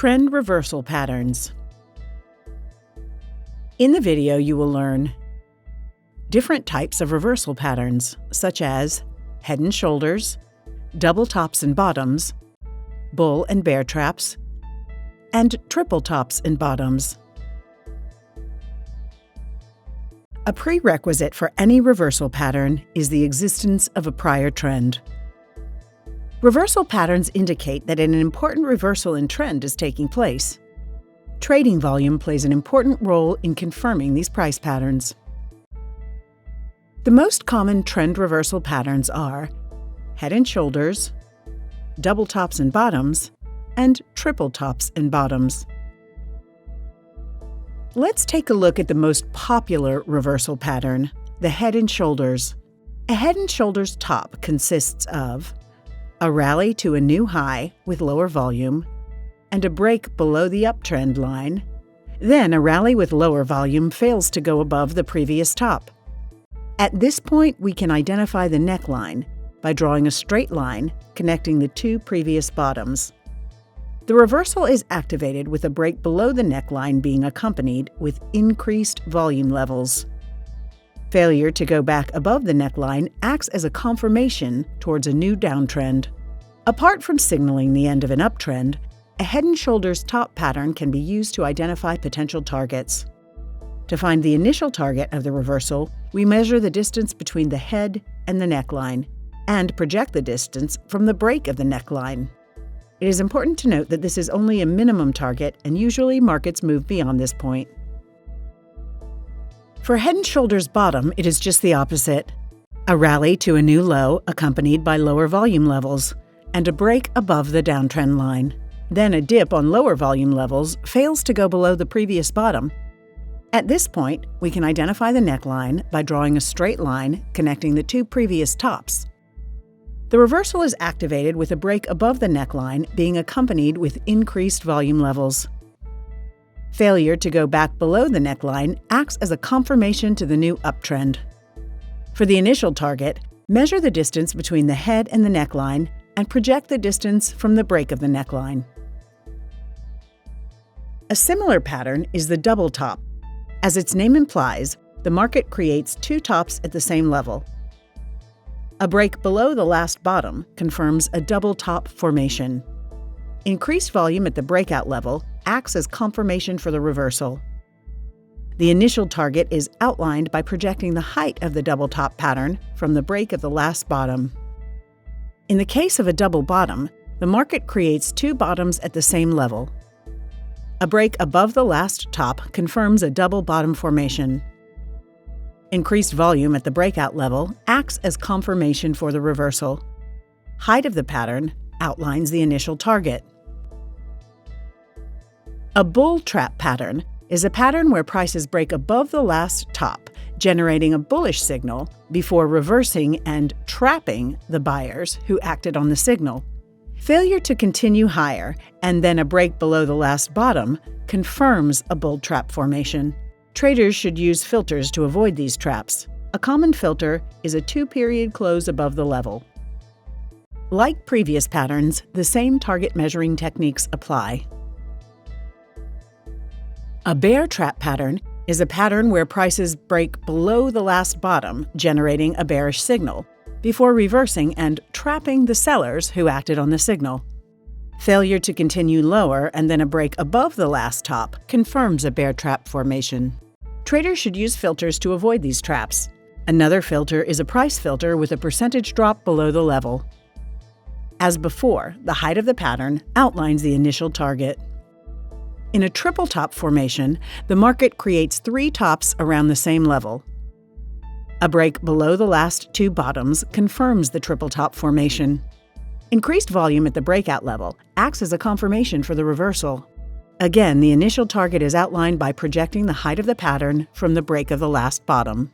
Trend reversal patterns. In the video, you will learn different types of reversal patterns, such as head and shoulders, double tops and bottoms, bull and bear traps, and triple tops and bottoms. A prerequisite for any reversal pattern is the existence of a prior trend. Reversal patterns indicate that an important reversal in trend is taking place. Trading volume plays an important role in confirming these price patterns. The most common trend reversal patterns are head and shoulders, double tops and bottoms, and triple tops and bottoms. Let's take a look at the most popular reversal pattern, the head and shoulders. A head and shoulders top consists of a rally to a new high with lower volume, and a break below the uptrend line. Then a rally with lower volume fails to go above the previous top. At this point, we can identify the neckline by drawing a straight line connecting the two previous bottoms. The reversal is activated with a break below the neckline being accompanied with increased volume levels. Failure to go back above the neckline acts as a confirmation towards a new downtrend. Apart from signaling the end of an uptrend, a head and shoulders top pattern can be used to identify potential targets. To find the initial target of the reversal, we measure the distance between the head and the neckline, and project the distance from the break of the neckline. It is important to note that this is only a minimum target, and usually markets move beyond this point. For head and shoulders bottom, it is just the opposite. A rally to a new low accompanied by lower volume levels, and a break above the downtrend line. Then a dip on lower volume levels fails to go below the previous bottom. At this point, we can identify the neckline by drawing a straight line connecting the two previous tops. The reversal is activated with a break above the neckline being accompanied with increased volume levels. Failure to go back below the neckline acts as a confirmation to the new uptrend. For the initial target, measure the distance between the head and the neckline and project the distance from the break of the neckline. A similar pattern is the double top. As its name implies, the market creates two tops at the same level. A break below the last bottom confirms a double top formation. Increased volume at the breakout level acts as confirmation for the reversal. The initial target is outlined by projecting the height of the double top pattern from the break of the last bottom. In the case of a double bottom, the market creates two bottoms at the same level. A break above the last top confirms a double bottom formation. Increased volume at the breakout level acts as confirmation for the reversal. Height of the pattern outlines the initial target. A bull trap pattern is a pattern where prices break above the last top, generating a bullish signal before reversing and trapping the buyers who acted on the signal. Failure to continue higher and then a break below the last bottom confirms a bull trap formation. Traders should use filters to avoid these traps. A common filter is a two-period close above the level. Like previous patterns, the same target measuring techniques apply. A bear trap pattern is a pattern where prices break below the last bottom, generating a bearish signal, before reversing and trapping the sellers who acted on the signal. Failure to continue lower and then a break above the last top confirms a bear trap formation. Traders should use filters to avoid these traps. Another filter is a price filter with a percentage drop below the level. As before, the height of the pattern outlines the initial target. In a triple top formation, the market creates three tops around the same level. A break below the last two bottoms confirms the triple top formation. Increased volume at the breakout level acts as a confirmation for the reversal. Again, the initial target is outlined by projecting the height of the pattern from the break of the last bottom.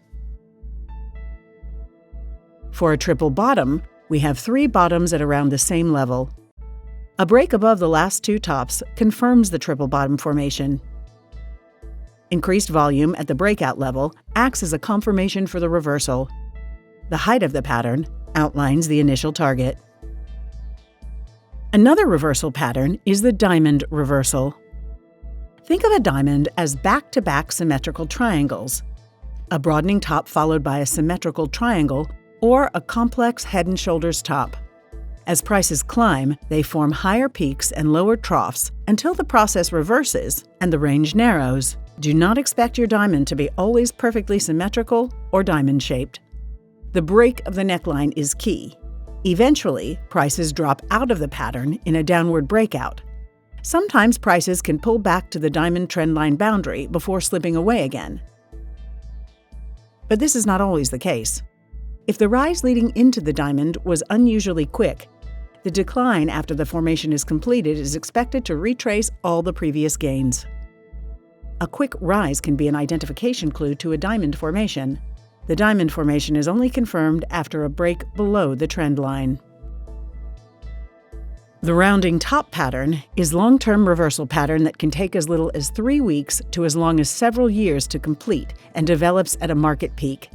For a triple bottom, we have three bottoms at around the same level. A break above the last two tops confirms the triple bottom formation. Increased volume at the breakout level acts as a confirmation for the reversal. The height of the pattern outlines the initial target. Another reversal pattern is the diamond reversal. Think of a diamond as back-to-back symmetrical triangles, a broadening top followed by a symmetrical triangle, or a complex head and shoulders top. As prices climb, they form higher peaks and lower troughs until the process reverses and the range narrows. Do not expect your diamond to be always perfectly symmetrical or diamond-shaped. The break of the neckline is key. Eventually, prices drop out of the pattern in a downward breakout. Sometimes prices can pull back to the diamond trendline boundary before slipping away again. But this is not always the case. If the rise leading into the diamond was unusually quick, the decline after the formation is completed is expected to retrace all the previous gains. A quick rise can be an identification clue to a diamond formation. The diamond formation is only confirmed after a break below the trend line. The rounding top pattern is a long-term reversal pattern that can take as little as 3 weeks to as long as several years to complete and develops at a market peak.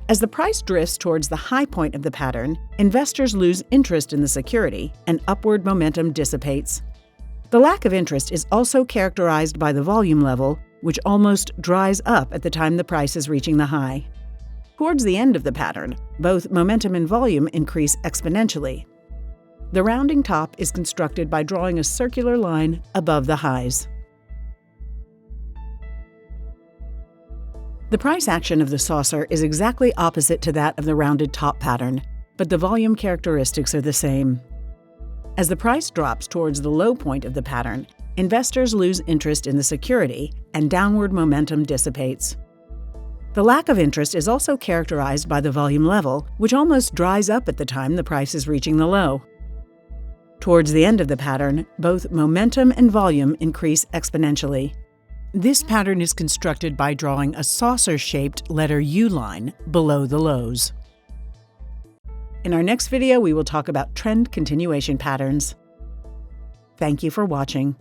As the price drifts towards the high point of the pattern, investors lose interest in the security and upward momentum dissipates. The lack of interest is also characterized by the volume level, which almost dries up at the time the price is reaching the high. Towards the end of the pattern, both momentum and volume increase exponentially. The rounding top is constructed by drawing a circular line above the highs. The price action of the saucer is exactly opposite to that of the rounded top pattern, but the volume characteristics are the same. As the price drops towards the low point of the pattern, investors lose interest in the security and downward momentum dissipates. The lack of interest is also characterized by the volume level, which almost dries up at the time the price is reaching the low. Towards the end of the pattern, both momentum and volume increase exponentially. This pattern is constructed by drawing a saucer-shaped letter U line below the lows. In our next video, we will talk about trend continuation patterns. Thank you for watching.